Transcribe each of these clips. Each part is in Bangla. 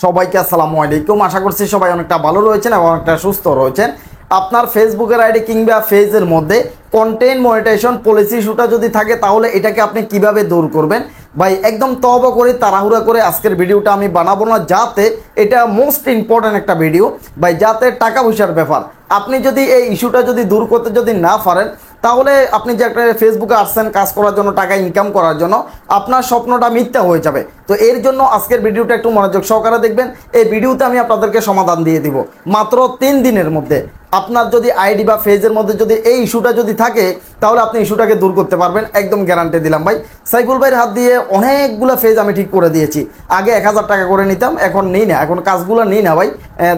সবাইকে আসসালামু আলাইকুম। আশা করছি সবাই অনেকটা ভালো রয়েছেন এবং অনেকটা সুস্থ রয়েছেন। আপনার ফেসবুকের আইডি কিংবা পেজের মধ্যে কন্টেন্ট মনিটাইজেশন পলিসি ইস্যুটা যদি থাকে তাহলে এটাকে আপনি কিভাবে দূর করবেন ভাই, একদম তওবা করে তাড়াহুড়া করে আজকের ভিডিওটা আমি বানাবো না, যাতে এটা মোস্ট ইম্পর্ট্যান্ট একটা ভিডিও ভাই, যাতে টাকা পয়সার ব্যাপার আপনি যদি এই ইস্যুটা যদি দূর করতে যদি না পারেন তাহলে আপনি যে একটা ফেসবুকে আসছেন কাজ করার জন্য, টাকা ইনকাম করার জন্য, আপনার স্বপ্নটা মিথ্যা হয়ে যাবে। তো এর জন্য আজকের ভিডিওটা একটু মনোযোগ সহকারে দেখবেন। এই ভিডিওতে আমি আপনাদেরকে সমাধান দিয়ে দিব মাত্র 3 দিনের মধ্যে। আপনার যদি আইডি বা পেজের মধ্যে যদি এই ইস্যুটা যদি থাকে তাহলে আপনি ইস্যুটাকে দূর করতে পারবেন, একদম গ্যারান্টি দিলাম ভাই। সাইফুল ভাইয়ের হাত দিয়ে অনেকগুলো পেজ আমি ঠিক করে দিয়েছি। আগে 1000 টাকা করে নিতাম, এখন নিই না, এখন কাজগুলো নিই না ভাই।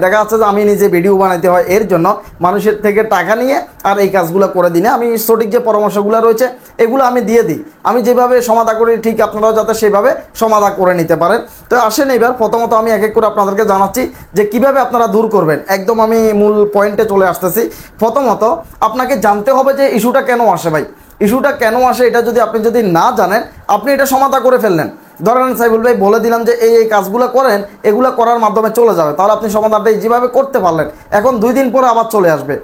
দেখা যাচ্ছে যে আমি নিজে ভিডিও বানাইতে হয়, এর জন্য মানুষের থেকে টাকা নিয়ে আর এই কাজগুলো করে দিই না। আমি সঠিক যে পরামর্শগুলো রয়েছে এগুলো আমি দিয়ে দিই, আমি যেভাবে সমাধান করি ঠিক আপনারাও যাতে সেভাবে সমাধান করে নিতে পারেন। তো আসেন এবার প্রথমত আমি এক এক করে আপনাদেরকে জানাচ্ছি যে কিভাবে আপনারা দূর করবেন। একদম আমি মূল পয়েন্টে চলে আসতেছি। প্রথমত আপনাকে জানতে হবে যে ইস্যুটা কেন আসে ভাই। ইস্যুটা কেন আসে এটা যদি আপনি যদি না জানেন, আপনি এটা সমাধান করে ফেললেন। ধরেন সাইফুল ভাই বলে দিলাম যে এই কাজগুলো করেন, এগুলো করার মাধ্যমে চলে যাবে, তাহলে আপনি সমাধানটা যেভাবে করতে পারলেন, এখন 2 দিন পরে আবার চলে আসবে।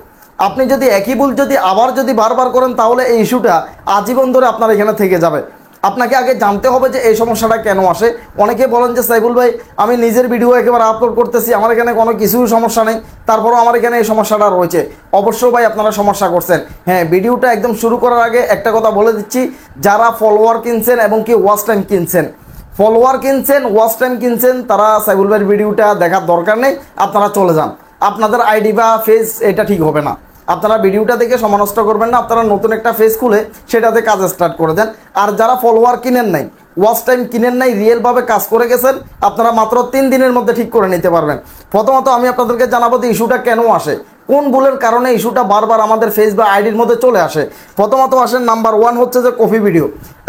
আপনি যদি একই ভুল যদি আবার যদি বারবার করেন তাহলে এই ইস্যুটা আজীবন ধরে আপনার এখানে থেকে যাবে। আপনাকে আগে জানতে হবে যে এই সমস্যাটা কেন আসে। অনেকে বলেন যে সাইফুল ভাই আমি নিজের ভিডিও একেবারে আপলোড করতেছি, আমার এখানে কোনো কিছুই সমস্যা নেই, তারপরও আমার এখানে এই সমস্যাটা রয়েছে। অবশ্যই ভাই আপনারা সমস্যা করছেন। হ্যাঁ, ভিডিওটা একদম শুরু করার আগে একটা কথা বলে দিচ্ছি, যারা ফলোয়ার কিনছেন এবং কি ওয়াচ টাইম কিনছেন, ফলোয়ার কিনছেন, ওয়াচ টাইম কিনছেন, তারা সাইফুল ভাইয়ের ভিডিওটা দেখার দরকার নেই, আপনারা চলে যান। আপনাদের আইডি বা ফেস এটা ঠিক হবে না। আপনারা ভিডিওটা দেখে সময় নষ্ট করবেন না, আপনারা নতুন একটা ফেস খুলে সেটাতে কাজ স্টার্ট করে দেন। আর যারা ফলোয়ার কিনেন নাই, ওয়াচ টাইম কিনেন নাই, রিয়েলভাবে কাজ করে গেছেন, আপনারা মাত্র 3 দিনের মধ্যে ঠিক করে নিতে পারবেন। প্রথমত আমি আপনাদেরকে জানাবো যে ইস্যুটা কেন আসে, কোন ভুলের কারণে ইস্যুটা বারবার আমাদের ফেস বা আইডির মধ্যে চলে আসে। প্রথমত আসেন নাম্বার 1 হচ্ছে যে কপি ভিডিও।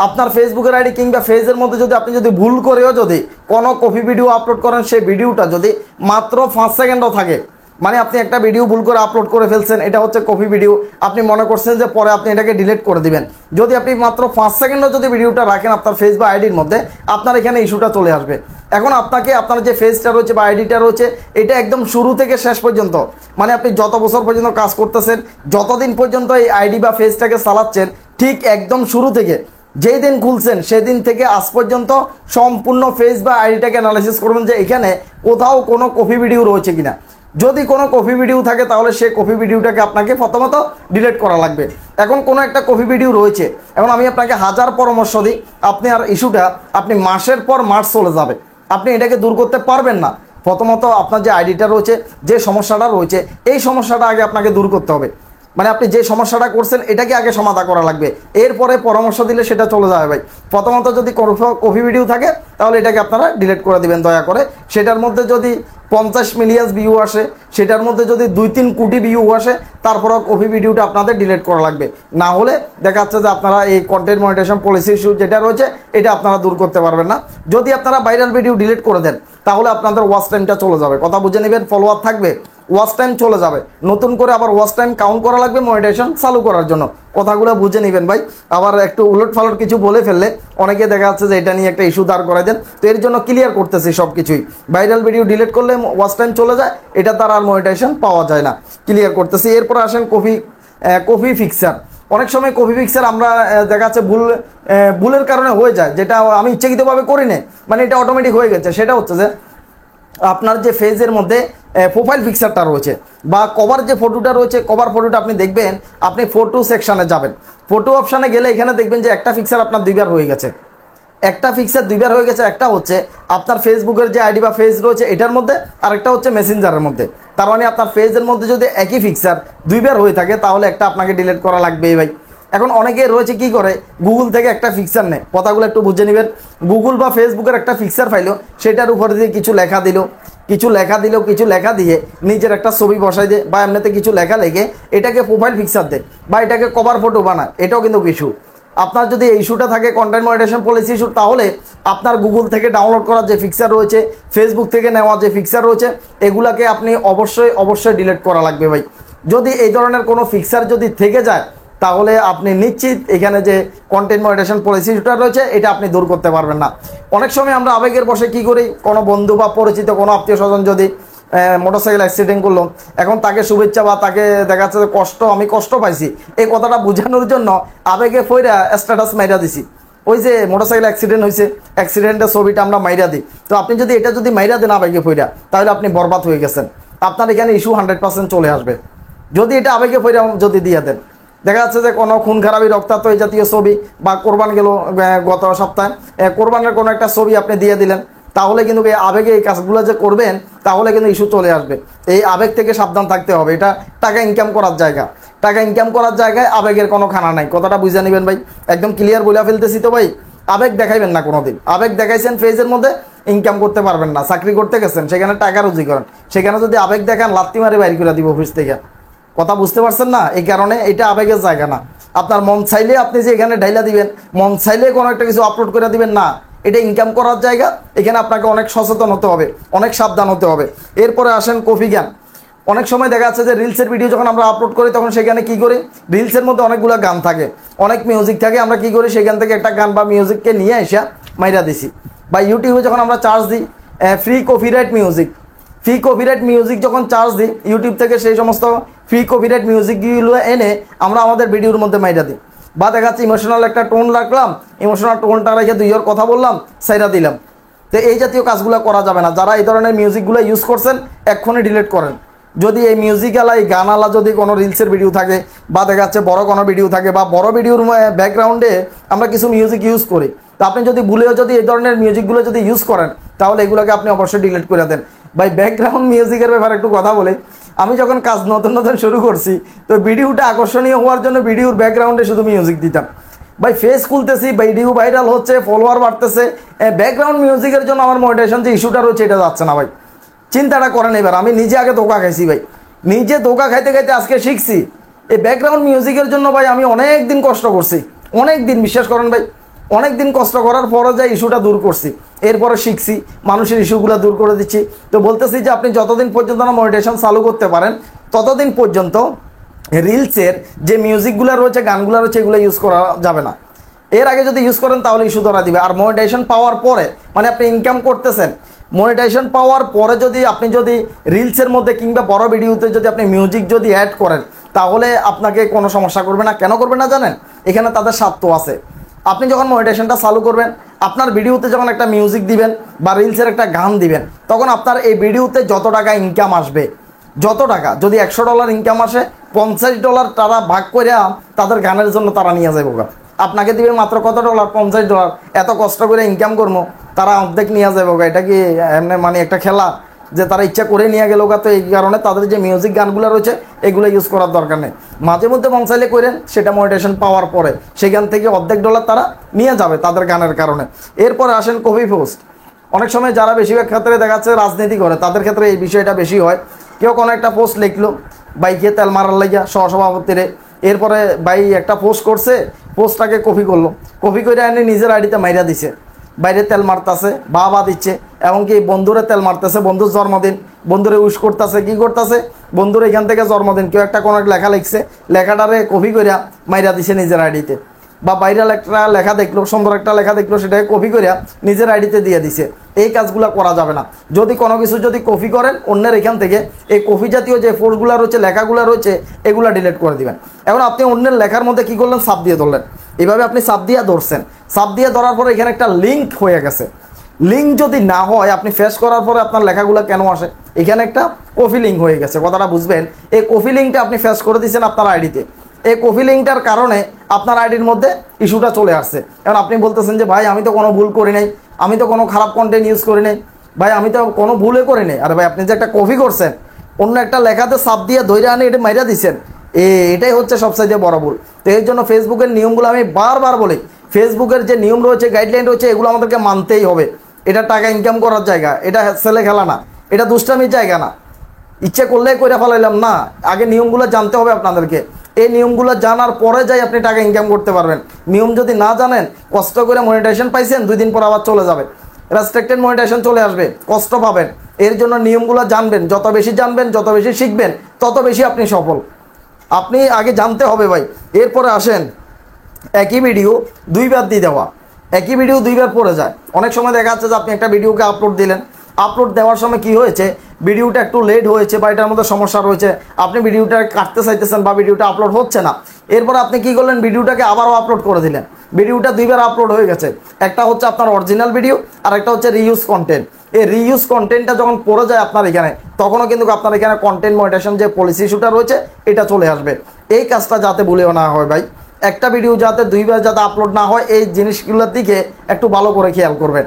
আপনার ফেসবুকের আইডি কিংবা পেজের মধ্যে যদি আপনি যদি ভুল করেও যদি কোনো কপি ভিডিও আপলোড করেন, সেই ভিডিওটা যদি মাত্র 5 সেকেন্ডও থাকে, মানে আপনি একটা ভিডিও ভুল করে আপলোড করে ফেলছেন, এটা হচ্ছে কপি ভিডিও, আপনি মনে করছেন যে পরে আপনি এটাকে ডিলিট করে দিবেন। যদি আপনি মাত্র 5 সেকেন্ডও যদি ভিডিওটা রাখেন আপনার ফেস বা আইডির মধ্যে, আপনার এখানে ইস্যুটা চলে আসবে। এখন আপনাকে আপনার যে ফেসটা রয়েছে বা আইডিটা রয়েছে, এটা একদম শুরু থেকে শেষ পর্যন্ত, মানে আপনি যত বছর পর্যন্ত কাজ করতেছেন, যতদিন পর্যন্ত এই আইডি বা ফেসটাকে চালাচ্ছেন, ঠিক একদম শুরু থেকে যেই দিন খুলছেন সেদিন থেকে আজ পর্যন্ত সম্পূর্ণ ফেস বা আইডিটাকে অ্যানালাইসিস করবেন যে এখানে কোথাও কোনো কপি ভিডিও রয়েছে কিনা। যদি কোনো কপি ভিডিও থাকে তাহলে সেই কপি ভিডিওটাকে আপনাকে প্রথমত ডিলিট করা লাগবে। এখন কোনো একটা কপি ভিডিও রয়েছে, এখন আমি আপনাকে 1000 পরামর্শ দিই, আপনি আর ইস্যুটা আপনি মাসের পর মাস চলে যাবে, আপনি এটাকে দূর করতে পারবেন না। প্রথমত আপনার যে আইডিটা রয়েছে, যে সমস্যাটা রয়েছে, এই সমস্যাটা আগে আপনাকে দূর করতে হবে। মানে আপনি যে সমস্যাটা করছেন এটাকে আগে সমাধান করা লাগবে, এরপরে পরামর্শ দিলে সেটা চলে যাবে ভাই। প্রথমত যদি কপি ভিডিও থাকে তাহলে এটাকে আপনারা ডিলিট করে দিবেন দয়া করে। সেটার মধ্যে যদি 50 মিলিয়ন ভিউ আসে, সেটার মধ্যে যদি 2-3 কোটি ভিউ আসে, তারপরেও কপি ভিডিওটা আপনাদের ডিলিট করা লাগবে। না হলে দেখা যাচ্ছে যে আপনারা এই কন্টেন্ট মনিটাইজেশন পলিসি ইস্যু যেটা রয়েছে এটা আপনারা দূর করতে পারবেন না। যদি আপনারা ভাইরাল ভিডিও ডিলিট করে দেন তাহলে আপনাদের ওয়াচ টাইমটা চলে যাবে, কথা বুঝে নেবেন। ফলোয়ার থাকবে, ওয়াচ টাইম চলে যাবে, নতুন করে আবার ওয়াচ টাইম কাউন্ট করা লাগবে মনিটাইজেশন চালু করার জন্য। কথাগুলো বুঝে নেবেন ভাই। আবার একটু উলট ফালট কিছু বলে ফেললে অনেকে দেখা যাচ্ছে যে এটা নিয়ে একটা ইস্যু দাঁড় করাই দেন। তো এর জন্য ক্লিয়ার করতেছি সব কিছুই। ভাইরাল ভিডিও ডিলিট করলে ওয়াচ টাইম চলে যায়, এটা তার আর মনিটাইজেশন পাওয়া যায় না, ক্লিয়ার করতেছি। এরপর আসেন কপি ফিক্সার। অনেক সময় কপি ফিক্সার আমরা দেখা যাচ্ছে ভুলের কারণে হয়ে যায়, যেটা আমি ইচ্ছাকৃতভাবে করি না, মানে এটা অটোমেটিক হয়ে গেছে। সেটা হচ্ছে যে আপনার যে ফেজের মধ্যে প্রোফাইল পিকচারটা রয়েছে বা কভার যে ফটোটা রয়েছে, কভার ফটোটা আপনি দেখবেন, আপনি ফটো সেকশানে যাবেন, ফটো অপশানে গেলে এখানে দেখবেন যে একটা পিকচার আপনার 2বার হয়ে গেছে। একটা পিকচার 2বার হয়ে গেছে, একটা হচ্ছে আপনার ফেসবুকের যে আইডি বা ফেজ রয়েছে এটার মধ্যে, আর একটা হচ্ছে মেসেঞ্জারের মধ্যে। তার মানে আপনার ফেজের মধ্যে যদি একই পিকচার 2বার হয়ে থাকে তাহলে একটা আপনাকে ডিলিট করা লাগবেই ভাই। এখন অনেকে রয়েছে কি করে, গুগল থেকে একটা পিকচার নেয়, কথাগুলো একটু বুঝে নেবেন। গুগল বা ফেসবুকের একটা পিকচার পাইলো, সেটার উপরে দিয়ে কিছু লেখা দিল, কিছু লেখা দিয়ে নিজের একটা ছবি বসাই দেয় বা এমনিতে কিছু লেখা লেগে এটাকে প্রোফাইল পিকচার দেয় বা এটাকে কভার ফটো বানায়, এটাও কিন্তু ইস্যু। আপনার যদি এই ইস্যুটা থাকে কন্টেন্ট মনিটাইজেশন পলিসি ইস্যু, তাহলে আপনার গুগল থেকে ডাউনলোড করা যে পিকচার রয়েছে, ফেসবুক থেকে নেওয়া যে পিকচার রয়েছে, এগুলাকে আপনি অবশ্যই ডিলিট করা লাগবে ভাই। যদি এই ধরনের কোনো পিকচার যদি থেকে যায় তাহলে আপনি নিশ্চিত এখানে যে কন্টেন্ট মনিটাইজেশন পলিসিটা রয়েছে এটা আপনি দূর করতে পারবেন না। অনেক সময় আমরা আবেগের বশে কি করি, কোনো বন্ধু বা পরিচিত কোনো আত্মীয় স্বজন যদি মোটরসাইকেল অ্যাক্সিডেন্ট করলো, এখন তাকে শুভেচ্ছা বা তাকে দেখা যাচ্ছে যে আমি কষ্ট পাইছি এই কথাটা বোঝানোর জন্য আবেগে ফইরা স্ট্যাটাস মাইরা দিছি, ওই যে মোটরসাইকেল অ্যাক্সিডেন্ট হয়েছে, অ্যাক্সিডেন্টের ছবিটা আমরা মাইরা দিই। তো আপনি যদি এটা যদি মাইরা দেন আবেগে ফইরা, তাহলে আপনি বরবাদ হয়ে গেছেন, আপনার এখানে ইস্যু 100% চলে আসবে। যদি এটা আবেগে ফইরা যদি দিয়ে দেন, দেখা যাচ্ছে যে কোনো খুন খারাপি রক্তাক্ত এই জাতীয় ছবি বা কোরবান গেল গত সপ্তাহে কোরবানের কোনো একটা ছবি আপনি দিয়ে দিলেন, তাহলে কিন্তু এই আবেগে এই কাজগুলো যে করবেন তাহলে কিন্তু ইস্যু চলে আসবে। এই আবেগ থেকে সাবধান থাকতে হবে। এটা টাকা ইনকাম করার জায়গা, টাকা ইনকাম করার জায়গায় আবেগের কোনো খানা নাই, কথাটা বুঝে নেবেন ভাই। একদম ক্লিয়ার বলে ফেলতেছি তো ভাই, আবেগ দেখাইবেন না কোনোদিন। আবেগ দেখাইছেন ফেজের মধ্যে, ইনকাম করতে পারবেন না। চাকরি করতে গেছেন, সেখানে টাকা রুজি করেন, সেখানে যদি আবেগ দেখান লাত্তি মারে বাইর করে দিব অফিস থেকে। কথা বুঝতে পারছেন না? এই কারণে এটা আবেগের জায়গা না। আপনার মন চাইলে আপনি যে এখানে ডাইলা দিবেন, মন চাইলে কোনো একটা কিছু আপলোড করে দিবেন না, এটা ইনকাম করার জায়গা। এখানে আপনাকে অনেক সচেতন হতে হবে, অনেক সাবধান হতে হবে। এরপরে আসেন কফি জ্ঞান। অনেক সময় দেখা যাচ্ছে যে রিলসের ভিডিও যখন আমরা আপলোড করি তখন সেখানে কি করি, রিলসের মধ্যে অনেকগুলো গান থাকে, অনেক মিউজিক থাকে, আমরা কি করি সেখান থেকে একটা গান বা মিউজিককে নিয়ে এসে মাইরা দিছি। বা ইউটিউবে যখন আমরা চার্জ দিই ফ্রি কপিরাইট মিউজিক যখন চার্জ দিই ইউটিউব থেকে, সেই সমস্ত ফ্রি কপিরাইট মিউজিকগুলো এনে আমরা আমাদের ভিডিওর মধ্যে মাইরা দিই। বা দেখা যাচ্ছে ইমোশনাল একটা টোন রাখলাম, ইমোশনাল টোনটা রেখে 2 ওর কথা বললাম, সাইরা দিলাম। তো এই জাতীয় কাজগুলো করা যাবে না। যারা এই ধরনের মিউজিকগুলো ইউজ করছেন এক্ষুনি ডিলিট করেন। যদি এই মিউজিকালা এই গানালা যদি কোনো রিলসের ভিডিও থাকে বা দেখা যাচ্ছে বড় কোনো ভিডিও থাকে বা বড় ভিডিওর ব্যাকগ্রাউন্ডে আমরা কিছু মিউজিক ইউজ করি, তো আপনি যদি ভুলেও যদি এই ধরনের মিউজিকগুলো যদি ইউজ করেন তাহলে এগুলোকে আপনি অবশ্যই ডিলিট করে দেন। ভাই ব্যাকগ্রাউন্ড মিউজিকের ব্যাপারে একটু কথা বলে, আমি যখন কাজ নতুন শুরু করছি তো ভিডিওটা আকর্ষণীয় হওয়ার জন্য ভিডিওর ব্যাকগ্রাউন্ডে শুধু মিউজিক দিতাম। ভাই ফেস খুলতেছি, ভিডিও ভাইরাল হচ্ছে, ফলোয়ার বাড়তেছে, ব্যাকগ্রাউন্ড মিউজিকের জন্য আমার মনিটাইজেশন যে ইস্যুটা রয়েছে এটা যাচ্ছে না ভাই। চিন্তাটা করেন এবার। আমি নিজে আগে ধোকা খাইছি ভাই, নিজে ধোকা খাইতে খাইতে আজকে শিখছি এই ব্যাকগ্রাউন্ড মিউজিকের জন্য। ভাই আমি অনেক দিন কষ্ট করছি, অনেক দিন, বিশ্বাস করেন ভাই, অনেক দিন কষ্ট করার পরে যাই ইস্যুটা দূর করছি, এরপরে শিখছি, মানুষের ইস্যুগুলো দূর করে দিচ্ছি। তো বলতেছি যে আপনি যতদিন পর্যন্ত না মনিটাইজেশন চালু করতে পারেন ততদিন পর্যন্ত রিলসের যে মিউজিকগুলো রয়েছে, গানগুলো রয়েছে, এগুলো ইউজ করা যাবে না। এর আগে যদি ইউজ করেন তাহলে ইস্যু ধরা দিবে। আর মনিটাইজেশন পাওয়ার পরে, মানে আপনি ইনকাম করতেছেন, মনিটাইজেশন পাওয়ার পরে যদি আপনি যদি রিলসের মধ্যে কিংবা বড় ভিডিওতে যদি আপনি মিউজিক যদি অ্যাড করেন তাহলে আপনাকে কোনো সমস্যা করবে না। কেন করবে না জানেন? এখানে তাদের স্বার্থ আছে। আপনি যখন মনিটাইজেশনটা চালু করবেন, আপনার ভিডিওতে যখন একটা মিউজিক দিবেন বা রিলসের একটা গান দিবেন, তখন আপনার এই ভিডিওতে যত টাকা ইনকাম আসবে, যত টাকা, যদি $100 ইনকাম আসে, $50 তারা ভাগ করে তাদের গানের জন্য তারা নিয়ে যাবে। আপনাকে দিবে মাত্র কত ডলার? $50। এত কষ্ট করে ইনকাম করবো, তারা অর্ধেক নিয়ে যাবে। এটা কি এমনি মানে একটা খেলা যে তারা ইচ্ছা করে নিয়ে গেল? তো এই কারণে তাদের যে মিউজিক গানগুলো রয়েছে এগুলো ইউজ করার দরকার নেই। মাঝে মধ্যে মনসাইলে করেন, সেটা মনিটাইজেশন পাওয়ার পরে সেখান থেকে অর্ধেক ডলার তারা নিয়ে যাবে তাদের গানের কারণে। এরপরে আসেন কপি পোস্ট। অনেক সময় যারা বেশিরভাগ ক্ষেত্রে দেখা যাচ্ছে রাজনীতি করে, তাদের ক্ষেত্রে এই বিষয়টা বেশি হয়। কেউ কোনো একটা পোস্ট লিখলো বাইকে তেল মারার লাগিয়া সহসভাপতিরে, এরপরে ভাই একটা পোস্ট করছে, পোস্টটাকে কপি করলো, কপি করে এনে নিজের আইডিতে মাইরা দিছে, বাইরে তেল মারতেছে, বা দিচ্ছে, এমনকি বন্ধুরে তেল মারতেছে, বন্ধুর জন্মদিন, বন্ধুরে উইশ করতেছে, কি করতেছে, বন্ধুর এখান থেকে জন্মদিন, কেউ একটা কোনো লেখা লিখছে, লেখাটারে কপি করে মাইরা দিছে নিজের আইডিতে। বা ভাইরাল একটা লেখা দেখলো, সুন্দর একটা লেখা দেখলো, সেটাকে কপি করে নিজের আইডিতে দিয়ে দিছে। এই কাজগুলো করা যাবে না। যদি কোনো কিছু যদি কপি করেন অন্যের এখান থেকে, এই কপি জাতীয় যে পোস্টগুলো রয়েছে, লেখাগুলো রয়েছে, এগুলো ডিলিট করে দিবেন। এখন আপনি অন্যের লেখার মধ্যে কি করলেন? চাপ দিয়ে ধরলেন। এভাবে আপনি চাপ দিয়ে ধরছেন, চাপ দিয়ে ধরার পরে এখানে একটা লিঙ্ক হয়ে গেছে। লিঙ্ক যদি না হয়, আপনি ফেস করার পরে আপনার লেখাগুলো কেন আসে? এখানে একটা কপি লিঙ্ক হয়ে গেছে, কথাটা বুঝবেন। এই কপি লিঙ্কটা আপনি ফেস করে দিয়েছেন আপনার আইডিতে, এই কপি লিঙ্কটার কারণে আপনার আইডির মধ্যে ইস্যুটা চলে আসছে। এখন আপনি বলতেছেন যে ভাই আমি তো কোনো ভুল করি নাই, আমি তো কোনো খারাপ কন্টেন্ট ইউজ করি নাই, ভাই আমি তো কোনো ভুলে করি নাই। আরে ভাই আপনি যে একটা কপি করছেন, অন্য একটা লেখাতে চাপ দিয়ে ধরে আনে এটা মাইরা দিচ্ছেন, এটাই হচ্ছে সবচাইতে বড় ভুল। তো এর জন্য ফেসবুকের নিয়মগুলো আমি বারবার বলি, ফেসবুকের যে নিয়ম রয়েছে, গাইডলাইন রয়েছে, এগুলো আমাদেরকে মানতেই হবে। এটা টাকা ইনকাম করার জায়গা, এটা ছেলে খেলা না, এটা দুষ্টামির জায়গা না। ইচ্ছে করলেই করে ফেলাইলাম না, আগে নিয়মগুলো জানতে হবে আপনাদেরকে। এই নিয়মগুলো জানার পরে যাই আপনি টাকা ইনকাম করতে পারবেন। নিয়ম যদি না জানেন, কষ্ট করে মনিটাইজেশন পাইছেন, 2 দিন পর আবার চলে যাবে, রেস্ট্রিক্টেড মনিটাইজেশন চলে আসবে, কষ্ট পাবেন। এর জন্য নিয়মগুলো জানবেন, যত বেশি জানবেন, যত বেশি শিখবেন, তত বেশি আপনি সফল। আপনি আগে জানতে হবে ভাই। এরপরে আসেন একই ভিডিও দুইবার দিয়ে দেওয়া, একই ভিডিও দুইবার পড়ে যায়। অনেক সময় দেখা যাচ্ছে যে আপনি একটা ভিডিওকে আপলোড দিলেন, আপলোড দেওয়ার সময় কি হয়েছে, ভিডিওটা একটু লেট হয়েছে বা এটার মধ্যে সমস্যা রয়েছে, আপনি ভিডিওটা কাটতে চাইতেছেন বা ভিডিওটা আপলোড হচ্ছে না। এরপর আপনি কি করলেন, ভিডিওটাকে আবারও আপলোড করে দিলেন, ভিডিওটা দুইবার আপলোড হয়ে গেছে। একটা হচ্ছে আপনার অরিজিনাল ভিডিও আর একটা হচ্ছে রিইউজ কন্টেন্ট। এই রিইউজ কন্টেন্টটা যখন পড়ে যায় আপনার এখানে, তখনও কিন্তু আপনার এখানে কন্টেন্ট মনিটাইজেশন যে পলিসি ইস্যুটা রয়েছে এটা চলে আসবে। এই কাজটা যাতে ভুলেও না হয় ভাই, একটা ভিডিও যাতে দুইবার যাতে আপলোড না হয়, এই জিনিসগুলোর দিকে একটু ভালো করে খেয়াল করবেন।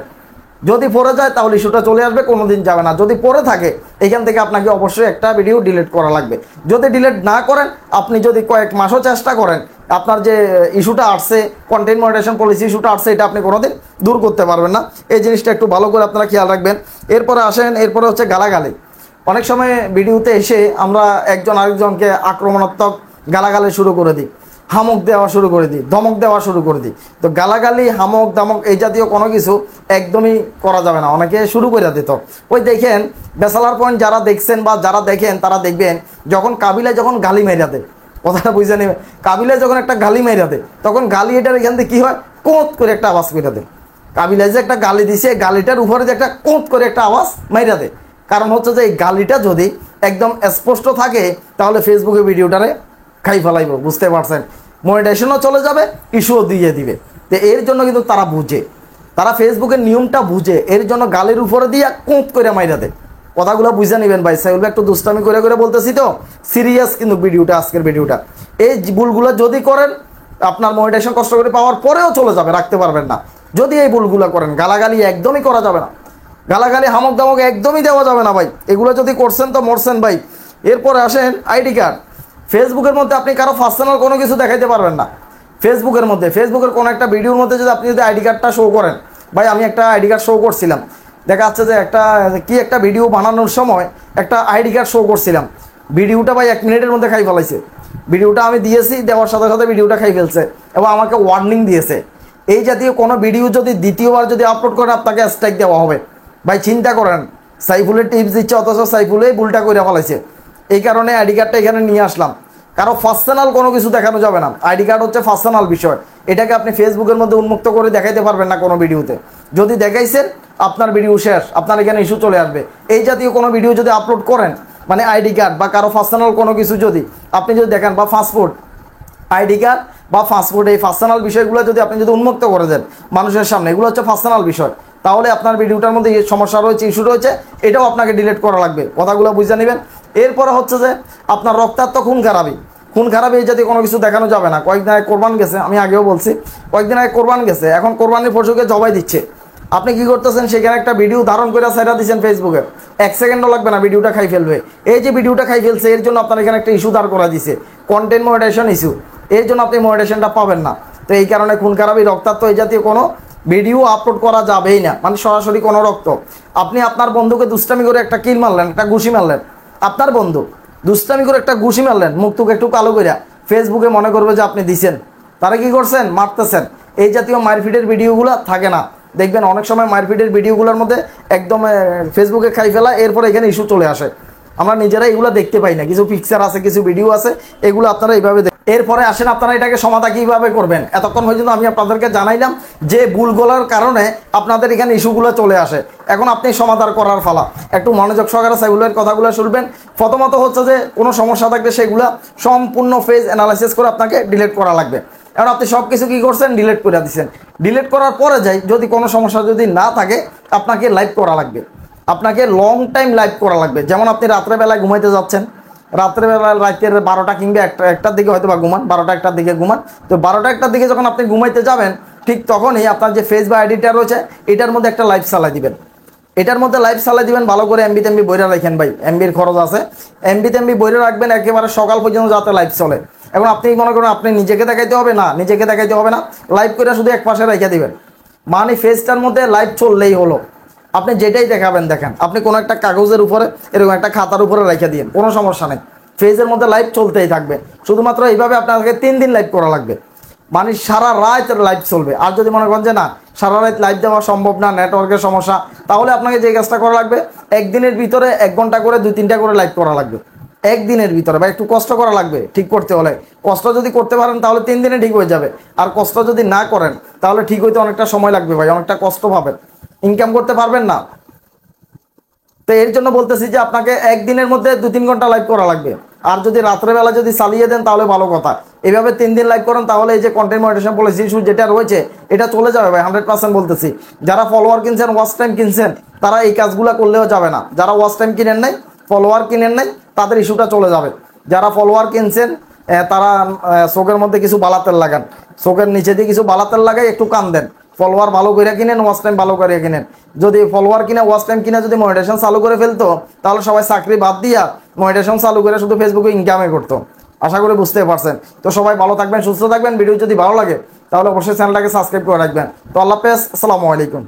যদি পড়ে যায় তাহলে ইস্যুটা চলে আসবে, কোনো দিন যাবে না। যদি পড়ে থাকে এখান থেকে আপনাকে অবশ্যই একটা ভিডিও ডিলিট করা লাগবে। যদি ডিলিট না করেন, আপনি যদি কয়েক মাসও চেষ্টা করেন, আপনার যে ইস্যুটা আসছে, কন্টেন্ট মনিটাইজেশন পলিসি ইস্যুটা আসছে, এটা আপনি কোনোদিন দূর করতে পারবেন না। এই জিনিসটা একটু ভালো করে আপনারা খেয়াল রাখবেন। এরপরে আসেন, এরপরে হচ্ছে গালাগালি। অনেক সময় ভিডিওতে এসে আমরা একজন আরেকজনকে আক্রমণাত্মক গালাগালি শুরু করে দিই, হামক দেওয়া শুরু করে দিই, ধমক দেওয়া শুরু করে দিই। তো গালাগালি, হামক, দামক এই জাতীয় কোনো কিছু একদমই করা যাবে না। অনেকে শুরু করে দিত। ওই দেখেন ব্যাচেলার পয়েন্ট যারা দেখছেন বা যারা দেখেন তারা দেখবেন, যখন কাবিলায় যখন গালি মেরা দেয়, কথাটা বুঝে নেবে, কাবিলায় যখন একটা গালি মেরা দেয়, তখন গালি এটার এখান থেকে কী হয়, কোঁত করে একটা আওয়াজ মেরা দেয়। কাবিলায় যে একটা গালি দিছে, গালিটার উপরে যে একটা কোঁত করে একটা আওয়াজ মেরা দেয়। কারণ হচ্ছে যে এই গালিটা যদি একদম স্পষ্ট থাকে, তাহলে ফেসবুকে ভিডিওটারে খাই ফেলাইব, বুঝতে পারছেন। মনিটাইজেশনও চলে যাবে, ইস্যুও দিয়ে দিবে। তো এর জন্য কিন্তু তারা বুঝে, তারা ফেসবুকের নিয়মটা বুঝে, এর জন্য গালের উপরে দিয়ে কোঁত করে মাইরা দেয়। কথাগুলো বুঝে নেবেন ভাই। সাইবুল একটু দুষ্টামি করে করে বলতেছি, তো সিরিয়াস কিন্তু ভিডিওটা, আজকের ভিডিওটা। এই ভুলগুলো যদি করেন, আপনার মনিটাইজেশন কষ্ট করে পাওয়ার পরেও চলে যাবে, রাখতে পারবেন না। যদি এই ভুলগুলো করেন, গালাগালি একদমই করা যাবে না, গালাগালি হামক দামক একদমই দেওয়া যাবে না ভাই। এগুলো যদি করছেন তো মরছেন ভাই। এরপরে আসেন আইডি কার্ড। ফেসবুকের মধ্যে আপনি কারো পার্সোনাল কোনো কিছু দেখাইতে পারবেন না। ফেসবুকের মধ্যে, ফেসবুকের কোনো একটা ভিডিওর মধ্যে যদি আপনি যদি আইডি কার্ডটা শো করেন, ভাই আমি একটা আইডি কার্ড শো করছিলাম, দেখা যাচ্ছে যে একটা ভিডিও বানানোর সময় একটা আইডি কার্ড শো করছিলাম, ভিডিওটা ভাই 1 মিনিটের মধ্যে খাই ফেলাইছে। ভিডিওটা আমি দিয়েছি, দেওয়ার সাথে সাথে ভিডিওটা খাই ফেলছে এবং আমাকে ওয়ার্নিং দিয়েছে, এই জাতীয় কোনো ভিডিও যদি দ্বিতীয়বার যদি আপলোড করেন আপনাকে স্ট্রাইক দেওয়া হবে। ভাই চিন্তা করেন, সাইফুলের টিপস দিচ্ছে, অথচ সাইফুলেই ভুলটা করে ফেলাইছে। এই কারণে আইডি কার্ডটা এখানে নিয়ে আসলাম। কারো পার্সোনাল কোনো কিছু দেখানো যাবে না, আইডি কার্ড হচ্ছে পার্সোনাল বিষয়। এটাকে আপনি ফেসবুকের মধ্যে উন্মুক্ত করে দেখাইতে পারবেন না কোনো ভিডিওতে। যদি দেখাইছেন, আপনার ভিডিও শেষ, আপনার এখানে ইস্যু চলে আসবে। এই জাতীয় কোনো ভিডিও যদি আপলোড করেন, মানে আইডি কার্ড বা কারো পার্সোনাল কোনো কিছু যদি আপনি যদি দেখেন, বা পাসপোর্ট, আইডি কার্ড বা পাসপোর্ট, এই পার্সোনাল বিষয়গুলো যদি আপনি যদি উন্মুক্ত করে দেন মানুষের সামনে, এগুলো হচ্ছে পার্সোনাল বিষয়, তাহলে আপনার ভিডিওটার মধ্যে সমস্যা রয়েছে, ইস্যু রয়েছে, এটাও আপনাকে ডিলিট করা লাগবে। কথাগুলো বুঝে নেবেন। এরপরে হচ্ছে যে আপনার রক্তাক্ত খুন খারাপি, খুন খারাপি এই জাতীয় কোনো কিছু দেখানো যাবে না। কয়েকদিন আগে কোরবান গেছে, আমি আগেও বলছি, কয়েকদিন আগে কোরবান গেছে, এখন কোরবানির পশুকে জবাই দিচ্ছে। আপনি কি করতেছেন, সেখানে একটা ভিডিও ধারণ করে সাইডা দিচ্ছেন ফেসবুকে, 1 সেকেন্ডও লাগবে না, ভিডিওটা খাই ফেলবে। এই যে ভিডিওটা খাই ফেলছে, এর জন্য আপনার এখানে একটা ইস্যু দাঁড় করা দিছে, কন্টেন্ট মনিটাইজেশন ইস্যু। এর জন্য আপনি মনিটাইজেশনটা পাবেন না। তো এই কারণে খুন খারাপি, রক্তাক্ত এই জাতীয় কোনো ভিডিও আপলোড করা যাবেই না, মানে সরাসরি কোনো রক্ত। আপনি আপনার বন্ধুকে দুষ্টামি করে একটা কিল মারলেন, একটা ঘুষি মারলেন, আপনার বন্ধু দুষ্টামি করে একটা ঘুষি মারলেন, মুখটুকে একটু কালো করে, ফেসবুকে মনে করবে যে আপনি দিছেন, তারা কি করছেন, মারতেছেন। এই জাতীয় মারপিটের ভিডিওগুলো থাকে না, দেখবেন অনেক সময় মারপিটের ভিডিওগুলোর মধ্যে একদম ফেসবুকে খাই ফেলা, এরপরে এখানে ইস্যু চলে আসে। আমরা নিজেরা এগুলো দেখতে পাই না, কিছু পিকচার আছে, কিছু ভিডিও আছে, এগুলো আপনারা এইভাবে। এরপরে আসেন আপনারা এটাকে সমাধান কীভাবে করবেন। এতক্ষণ পর্যন্ত আমি আপনাদেরকে জানাইলাম যে ভুলগুলোর কারণে আপনাদের এখানে ইস্যুগুলো চলে আসে। এখন আপনি সমাধান করার ফালা, একটু মনোযোগ সহকারে সেগুলোর কথাগুলো শুনবেন। প্রথমত হচ্ছে যে কোনো সমস্যা থাকলে সেগুলো সম্পূর্ণ ফেজ অ্যানালাইসিস করে আপনাকে ডিলিট করা লাগবে। এখন আপনি সব কিছু কী করছেন, ডিলিট করে দিচ্ছেন। ডিলিট করার পরে যাই, যদি কোনো সমস্যা যদি না থাকে, আপনাকে লাইভ করা লাগবে, আপনাকে লং টাইম লাইভ করা লাগবে। যেমন আপনি রাত্রেবেলায় ঘুমাইতে যাচ্ছেন, রাত্রেবেলা রাতের 12টা কিংবা একটার দিকে হয়তো বা ঘুমান, 12টা 1টার দিকে ঘুমান। তো 12টা 1টার দিকে যখন আপনি ঘুমাইতে যাবেন, ঠিক তখনই আপনার যে ফেস বা আইডিটা রয়েছে, এটার মধ্যে একটা লাইভ চালাই দিবেন। এটার মধ্যে লাইভ চালাই দিবেন, ভালো করে এমবি তেমবি বইরা রাখেন ভাই, এমবির খরচ আছে, এমবি তেমবি বইরা রাখবেন একেবারে সকাল পর্যন্ত যাতে লাইভ চলে। এখন আপনি মনে করেন আপনি নিজেকে দেখাইতে হবে না, নিজেকে দেখাইতে হবে না, লাইভ করে শুধু এক পাশে রেখে দিবেন, মানে ফেসটার মধ্যে লাইভ চললেই হলো। আপনি যেটাই দেখাবেন দেখেন, আপনি কোনো একটা কাগজের উপরে, এরকম একটা খাতার উপরে রেখে দিন, কোনো সমস্যা নেই, ফেজের মধ্যে লাইভ চলতেই থাকবে। শুধুমাত্র এইভাবে আপনাকে 3 দিন লাইভ করা লাগবে, মানে সারা রাত লাইভ চলবে। আর যদি মনে করেন যে না, সারা রাত লাইভ দেওয়া সম্ভব না, নেটওয়ার্কের সমস্যা, তাহলে আপনাকে যে কাজটা করা লাগবে, একদিনের ভিতরে 1 ঘন্টা করে 2-3টা করে লাইভ করা লাগবে। একদিনের ভিতরে, বা একটু কষ্ট করা লাগবে ঠিক করতে হলে। কষ্ট যদি করতে পারেন তাহলে 3 দিনে ঠিক হয়ে যাবে, আর কষ্ট যদি না করেন তাহলে ঠিক হইতে অনেকটা সময় লাগবে ভাই, অনেকটা কষ্ট পাবেন, ইনকাম করতে পারবেন না। তো এর জন্য বলতেছি যে আপনাকে একদিনের মধ্যে 2-3 ঘন্টা লাইভ করা লাগবে, আর যদি রাত্রেবেলা যদি চালিয়ে দেন তাহলে ভালো কথা। এইভাবে 3 দিন লাইভ করেন তাহলে এই যে কন্টেন্ট মনিটাইজেশন পলিসি ইস্যু যেটা রয়েছে এটা চলে যাবে ভাই, 100% বলতেছি। যারা ফলোয়ার কিনছেন, ওয়াচ টাইম কিনছেন, তারা এই কাজগুলো করলেও যাবে না। যারা ওয়াচ টাইম কিনেন নাই, ফলোয়ার কিনেন নাই, তাদের ইস্যুটা চলে যাবে। যারা ফলোয়ার কিনছেন তারা চোখের মধ্যে কিছু বালাতেল লাগান, চোখের নিচে দিয়ে কিছু বালাতেল লাগাই একটু কান দেন। ফলোয়ার ভালো করে কিনেন, ওয়াচ টাইম ভালো করে কিনেন। যদি ফলোয়ার কিনে ওয়াচ টাইম কিনে যদি মনিটাইজেশন চালু করে ফেলতো তাহলে সবাই চাকরি বাদ দিয়া মনিটাইজেশন চালু করে শুধু ফেসবুকে ইনকামে করতো। আশা করি বুঝতে পারছেন। তো সবাই ভালো থাকবেন, সুস্থ থাকবেন। ভিডিও যদি ভালো লাগে তাহলে অবশ্যই চ্যানেলটাকে সাবস্ক্রাইব করে রাখবেন। তো আল্লাহ হাফেজ, আসসালামু আলাইকুম।